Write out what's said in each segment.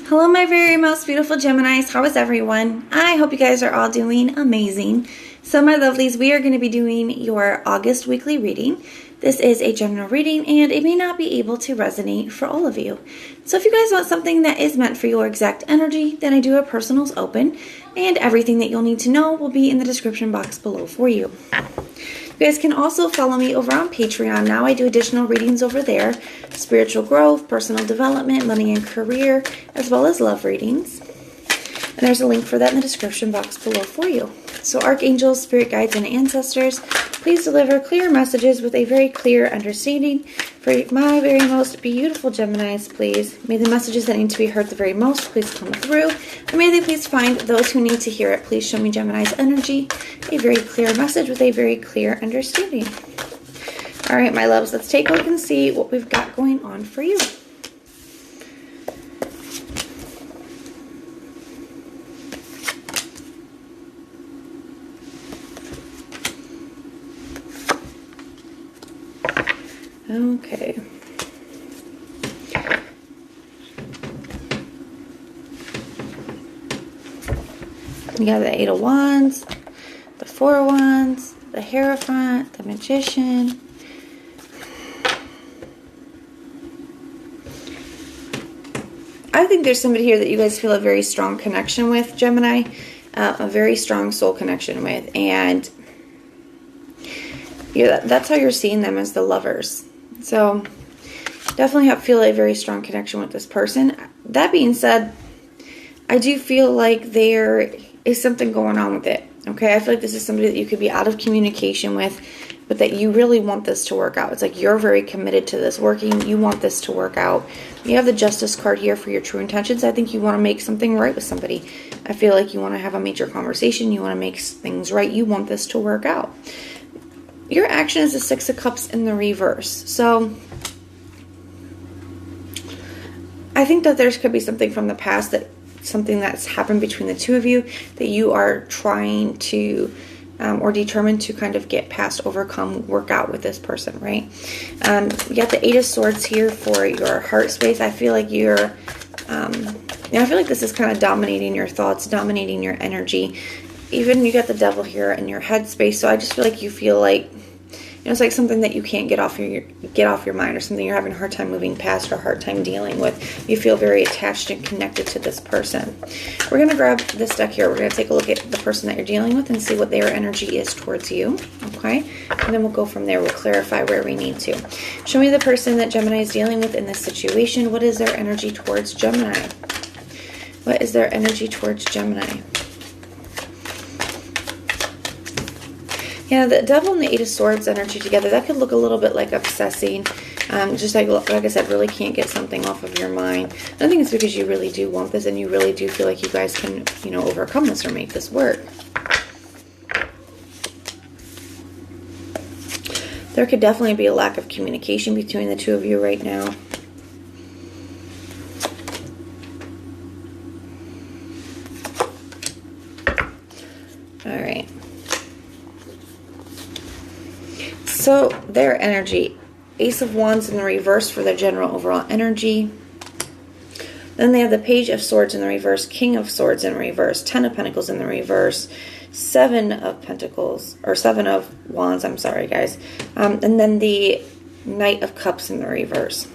Hello, my very most beautiful Geminis. How is everyone? I hope you guys are all doing amazing. So, my lovelies, we are going to be doing your August weekly reading. This is a general reading, and it may not be able to resonate for all of you. So, if you guys want something that is meant for your exact energy, then I do a personals open, and everything that you'll need to know will be in the description box below for you. You guys can also follow me over on Patreon. Now I do additional readings over there. Spiritual growth, personal development, money and career, as well as love readings. And there's a link for that in the description box below for you. So archangels, spirit guides, and ancestors, please deliver clear messages with a very clear understanding for my very most beautiful Geminis, please. May the messages that need to be heard the very most please come through. And may they please find those who need to hear it. Please show me Gemini's energy, a very clear message with a very clear understanding. All right, my loves, let's take a look and see what we've got going on for you. Okay. We got the Eight of Wands, the Four of Wands, the Hierophant, the Magician. I think there's somebody here that you guys feel a very strong connection with, Gemini, a very strong soul connection with, and that's how you're seeing them, as the lovers. So definitely feel a very strong connection with this person. That being said, I do feel like there is something going on with it. Okay, I feel like this is somebody that you could be out of communication with, but that you really want this to work out. It's like you're very committed to this working. You want this to work out. You have the Justice card here for your true intentions. I think you want to make something right with somebody. I feel like you want to have a major conversation. You want to make things right. You want this to work out. Your action is the Six of Cups in the reverse. So I think that there could be something from the past, that something that's happened between the two of you that you are trying to or determined to kind of get past, overcome, work out with this person, right? You got the Eight of Swords here for your heart space. I feel like you're, I feel like this is kind of dominating your thoughts, dominating your energy. Even you got the Devil here in your head space. So I just feel like you feel like, it's like something that you can't get off your mind, or something you're having a hard time moving past or a hard time dealing with. You feel very attached and connected to this person. We're going to grab this deck here. We're going to take a look at the person that you're dealing with and see what their energy is towards you. Okay? And then we'll go from there. We'll clarify where we need to. Show me the person that Gemini is dealing with in this situation. What is their energy towards Gemini? What is their energy towards Gemini? Yeah, the Devil and the Eight of Swords energy together, that could look a little bit like obsessing. Just like I said, really can't get something off of your mind. I think it's because you really do want this, and you really do feel like you guys can, overcome this or make this work. There could definitely be a lack of communication between the two of you right now. All right. So their energy, Ace of Wands in the reverse for their general overall energy. Then they have the Page of Swords in the reverse, King of Swords in reverse, Ten of Pentacles in the reverse, Seven of Pentacles, or Seven of Wands, I'm sorry guys. And then the Knight of Cups in the reverse.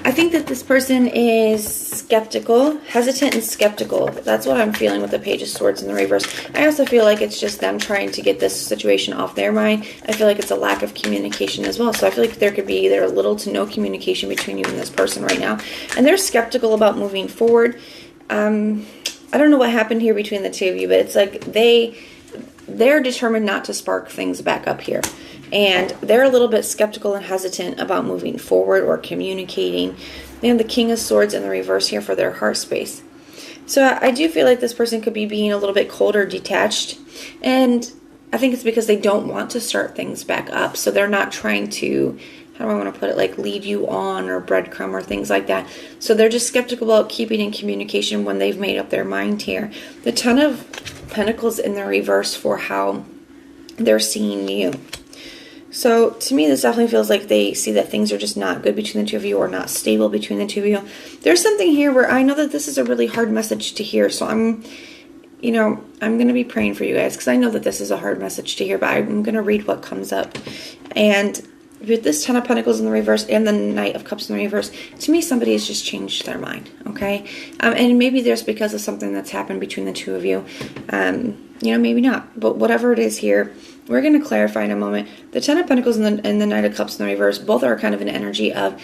I think that this person is skeptical, hesitant and skeptical. That's what I'm feeling with the Page of Swords in the reverse. I also feel like it's just them trying to get this situation off their mind. I feel like it's a lack of communication as well. So I feel like there could be either little to no communication between you and this person right now. And they're skeptical about moving forward. I don't know what happened here between the two of you, but it's like they're determined not to spark things back up here. And they're a little bit skeptical and hesitant about moving forward or communicating. They have the King of Swords in the reverse here for their heart space. So I do feel like this person could be being a little bit cold or detached. And I think it's because they don't want to start things back up. So they're not trying to, how do I want to put it, like lead you on or breadcrumb or things like that. So they're just skeptical about keeping in communication when they've made up their mind here. The Ten of Pentacles in the reverse for how they're seeing you. So to me, this definitely feels like they see that things are just not good between the two of you, or not stable between the two of you. There's something here where I know that this is a really hard message to hear. So I'm going to be praying for you guys, because I know that this is a hard message to hear, but I'm going to read what comes up. And with this Ten of Pentacles in the reverse and the Knight of Cups in the reverse, to me, somebody has just changed their mind, okay? And maybe there's because of something that's happened between the two of you. Maybe not. But whatever it is here, we're going to clarify in a moment. The Ten of Pentacles and the Knight of Cups in the reverse, both are kind of an energy of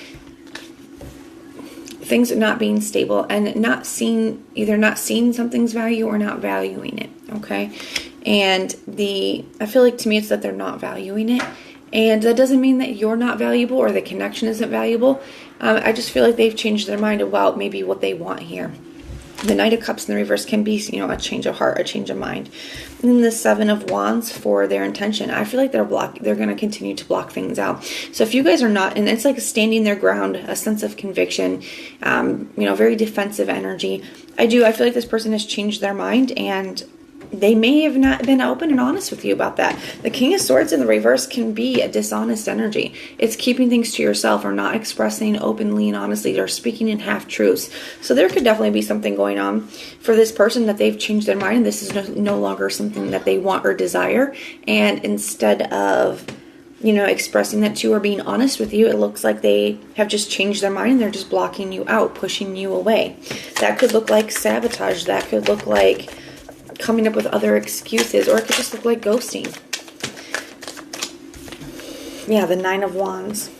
things not being stable and either not seeing something's value or not valuing it, okay? And I feel like to me it's that they're not valuing it. And that doesn't mean that you're not valuable or the connection isn't valuable. I just feel like they've changed their mind about maybe what they want here. The Knight of Cups in the reverse can be, a change of heart, a change of mind. And then the Seven of Wands for their intention. I feel like they're going to continue to block things out. So if you guys are not, and it's like standing their ground, a sense of conviction, very defensive energy. I feel like this person has changed their mind, and they may have not been open and honest with you about that. The King of Swords in the reverse can be a dishonest energy. It's keeping things to yourself, or not expressing openly and honestly, or speaking in half-truths. So there could definitely be something going on for this person that they've changed their mind. This is no longer something that they want or desire. And instead of expressing that to you or being honest with you, it looks like they have just changed their mind. They're just blocking you out, pushing you away. That could look like sabotage. That could look like coming up with other excuses, or it could just look like ghosting. Yeah, the Nine of Wands.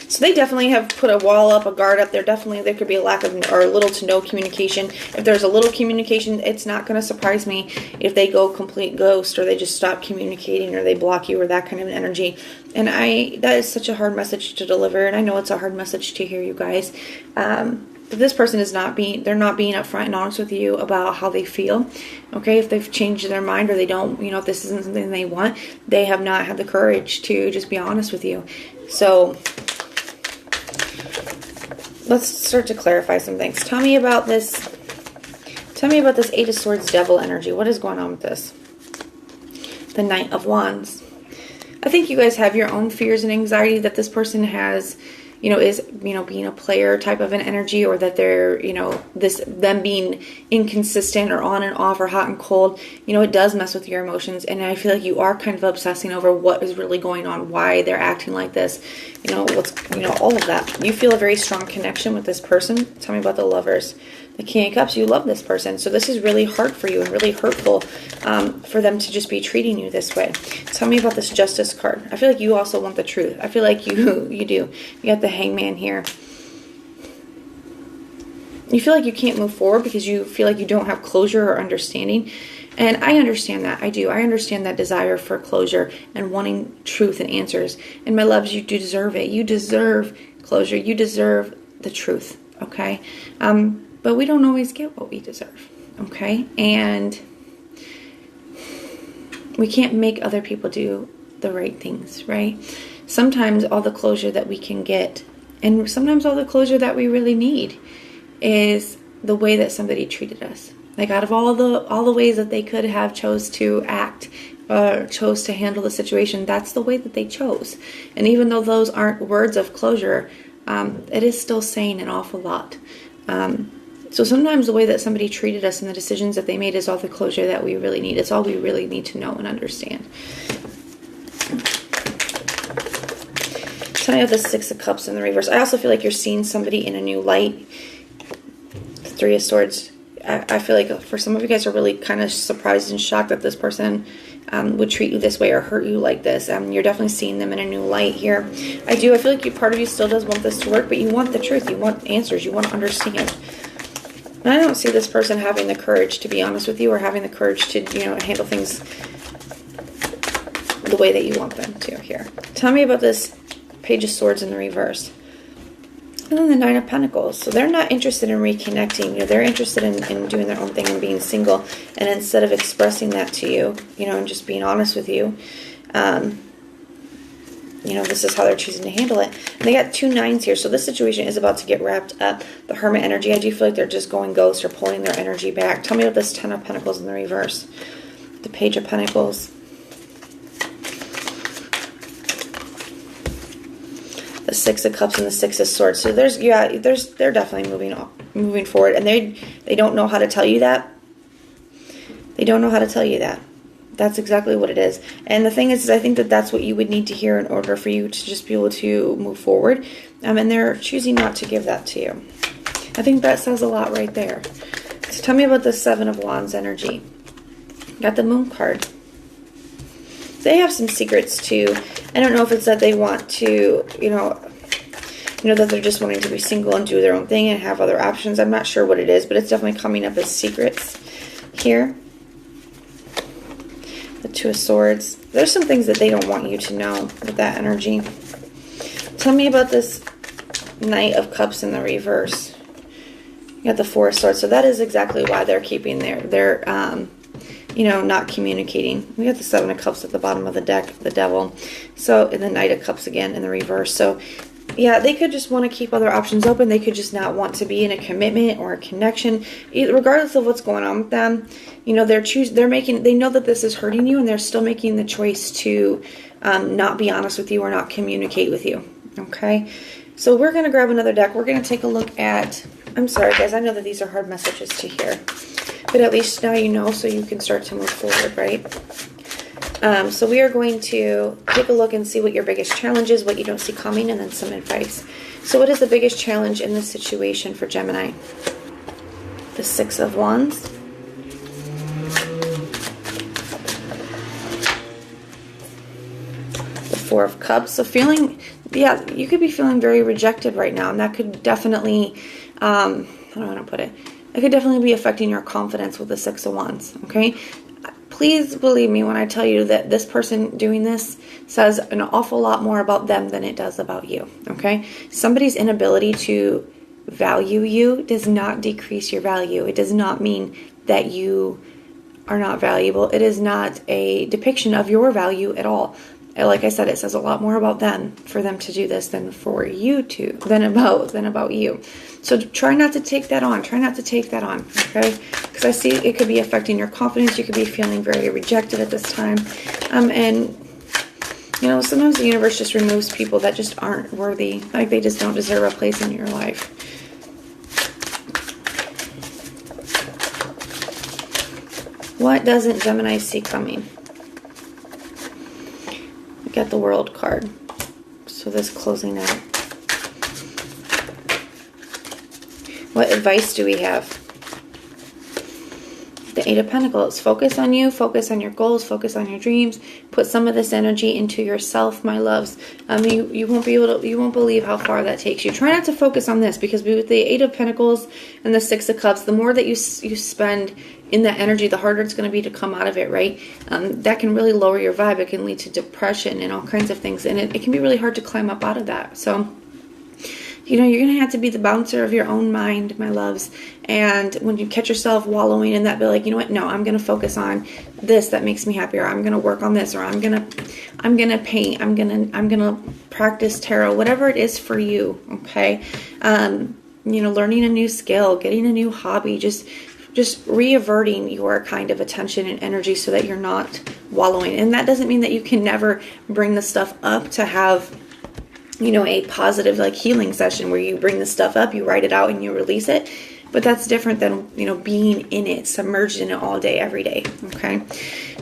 So they definitely have put a wall up, a guard up. There could be a lack of, or little to no communication. If there's a little communication, it's not going to surprise me if they go complete ghost, or they just stop communicating, or they block you, or that kind of an energy. And that is such a hard message to deliver, and I know it's a hard message to hear, you guys. But this person they're not being upfront and honest with you about how they feel. Okay, if they've changed their mind, or they don't, if this isn't something they want, they have not had the courage to just be honest with you. So let's start to clarify some things. Tell me about this Eight of Swords Devil energy. What is going on with this? The Knight of Wands. I think you guys have your own fears and anxiety that this person has, is, being a player type of an energy, or that they're, them being inconsistent, or on and off, or hot and cold. It does mess with your emotions. And I feel like you are kind of obsessing over what is really going on, why they're acting like this, all of that. You feel a very strong connection with this person. Tell me about the Lovers. The King of Cups, you love this person. So this is really hard for you, and really hurtful for them to just be treating you this way. Tell me about this Justice card. I feel like you also want the truth. I feel like you do. You got the Hangman here. You feel like you can't move forward because you feel like you don't have closure or understanding. And I understand that. I do. I understand that desire for closure and wanting truth and answers. And my loves, you do deserve it. You deserve closure. You deserve the truth. Okay? But we don't always get what we deserve, okay? And we can't make other people do the right things, right? Sometimes all the closure that we can get, and sometimes all the closure that we really need, is the way that somebody treated us. Like, out of all the ways that they could have chose to act, chose to handle the situation, that's the way that they chose. And even though those aren't words of closure, it is still saying an awful lot. So sometimes the way that somebody treated us and the decisions that they made is all the closure that we really need. It's all we really need to know and understand. Tell me about the Six of Cups in the reverse. I also feel like you're seeing somebody in a new light. The Three of Swords. I feel like for some of you guys are really kind of surprised and shocked that this person would treat you this way or hurt you like this. You're definitely seeing them in a new light here. I feel like part of you still does want this to work, but you want the truth. You want answers. You want to understand. And I don't see this person having the courage to be honest with you, or having the courage to, handle things the way that you want them to here. Tell me about this Page of Swords in the reverse. And then the Nine of Pentacles. So they're not interested in reconnecting. They're interested in doing their own thing and being single. And instead of expressing that to you, and just being honest with you, this is how they're choosing to handle it. And they got 2 9s here. So this situation is about to get wrapped up. The Hermit energy, I do feel like they're just going ghost or pulling their energy back. Tell me about this Ten of Pentacles in the reverse. The Page of Pentacles. Six of Cups and the Six of Swords. So they're definitely moving forward, and they don't know how to tell you that. They don't know how to tell you that. That's exactly what it is. And the thing is I think that that's what you would need to hear in order for you to just be able to move forward. And they're choosing not to give that to you. I think that says a lot right there. So tell me about the Seven of Wands energy. Got the Moon card. They have some secrets too. I don't know if it's that they want to, that they're just wanting to be single and do their own thing and have other options. I'm not sure what it is, but it's definitely coming up as secrets here. The Two of Swords. There's some things that they don't want you to know with that energy. Tell me about this Knight of Cups in the reverse. You got the Four of Swords. So that is exactly why they're keeping their not communicating. We got the Seven of Cups at the bottom of the deck, the Devil. So, and the Knight of Cups again in the reverse. So, yeah, they could just want to keep other options open. They could just not want to be in a commitment or a connection. Regardless of what's going on with them, they know that this is hurting you, and they're still making the choice to not be honest with you or not communicate with you. Okay? So we're going to grab another deck. We're going to take a look at, I'm sorry guys, I know that these are hard messages to hear. But at least now you know, so you can start to move forward, right? So we are going to take a look and see what your biggest challenge is, what you don't see coming, and then some advice. So what is the biggest challenge in this situation for Gemini? The Six of Wands. The Four of Cups. So you could be feeling very rejected right now, and that could definitely, how do I want to put it? It could definitely be affecting your confidence with the Six of Wands, okay? Please believe me when I tell you that this person doing this says an awful lot more about them than it does about you, okay? Somebody's inability to value you does not decrease your value. It does not mean that you are not valuable. It is not a depiction of your value at all. Like I said, it says a lot more about them for them to do this than for you than about you. So try not to take that on. Try not to take that on, okay? Because I see it could be affecting your confidence. You could be feeling very rejected at this time. And, sometimes the universe just removes people that just aren't worthy. Like they just don't deserve a place in your life. What doesn't Gemini see coming? We got the World card. So this closing out. What advice do we have? The Eight of Pentacles. Focus on you. Focus on your goals. Focus on your dreams. Put some of this energy into yourself, my loves. You won't believe how far that takes you. Try not to focus on this, because with the Eight of Pentacles and the Six of Cups, the more that you spend in that energy, the harder it's going to be to come out of it, right? That can really lower your vibe. It can lead to depression and all kinds of things, and it can be really hard to climb up out of that. So, you're going to have to be the bouncer of your own mind, my loves. And when you catch yourself wallowing in that, be like, you know what? No, I'm going to focus on this that makes me happier. I'm going to work on this, or I'm going to paint. I'm going to practice tarot, whatever it is for you. Okay. Learning a new skill, getting a new hobby, just reaverting your kind of attention and energy so that you're not wallowing. And that doesn't mean that you can never bring the stuff up to have, a positive like healing session where you bring the stuff up, you write it out, and you release it. But that's different than, being in it, submerged in it all day, every day. Okay.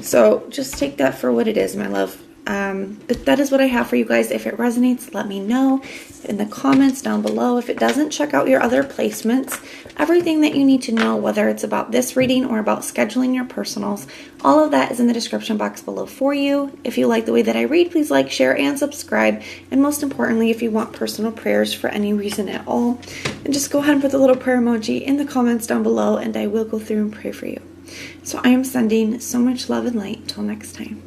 So just take that for what it is, my love. But that is what I have for you guys. If it resonates, let me know in the comments down below. If it doesn't, check out your other placements. Everything that you need to know, whether it's about this reading or about scheduling your personals, all of that is in the description box below for you. If you like the way that I read, please like, share, and subscribe. And most importantly, if you want personal prayers for any reason at all, then just go ahead and put the little prayer emoji in the comments down below, and I will go through and pray for you. So I am sending so much love and light. Until next time.